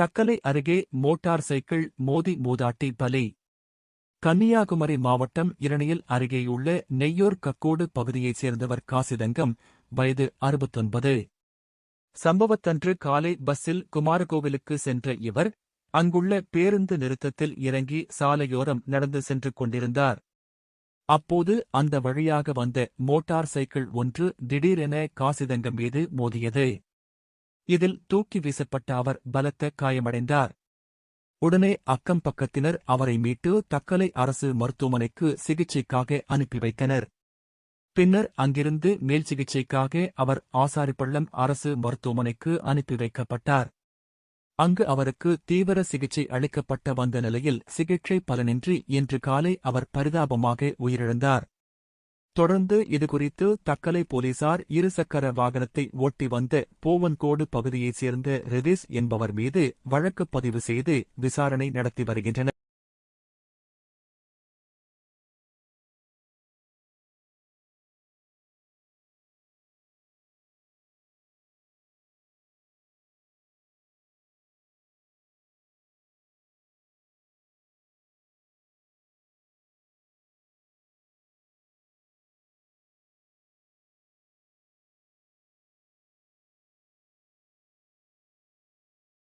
தக்கலை அருகே motor cycle மோதி மூதாட்டி பலி. கன்னியாகுமரி மாவட்டம் இரணியல் அருகேயுள்ள நெய்யூர் கக்கோடு பகுதியைச் சேர்ந்தவர் காசிதங்கம், வயது 69. சம்பவத்தன்று காலை பஸ்ஸில் குமாரகோவிலுக்கு சென்ற இவர், அங்குள்ள பேருந்து நிறுத்தத்தில் இறங்கி சாலையோரம் நடந்து சென்று கொண்டிருந்தார். அப்போது அந்த வழியாக வந்த மோட்டார் சைக்கிள் ஒன்று திடீரென காசிதங்கம் மீது மோதியது. இதில் தூக்கி வீசப்பட்ட அவர் பலத்த காயமடைந்தார். உடனே அக்கம் பக்கத்தினர் அவரை மீட்டு தக்கலை அரசு மருத்துவமனைக்கு சிகிச்சைக்காக அனுப்பி வைத்தனர். பின்னர் அங்கிருந்து மேல் சிகிச்சைக்காக அவர் ஆசாரிப்பள்ளம் அரசு மருத்துவமனைக்கு அனுப்பி வைக்கப்பட்டார். அங்கு அவருக்கு தீவிர சிகிச்சை அளிக்கப்பட்ட வந்த நிலையில் சிகிச்சை பலனின்றி இன்று காலை அவர் பரிதாபமாக உயிரிழந்தார். தொடர்ந்து இதுகுறித்து தக்கலை போலீசார் இருசக்கர வாகனத்தை ஓட்டி வந்த போவன்கோடு பகுதியைச் சேர்ந்த ரிதீஸ் என்பவர் மீது வழக்குப் பதிவு செய்து விசாரணை நடத்தி வருகின்றனர்.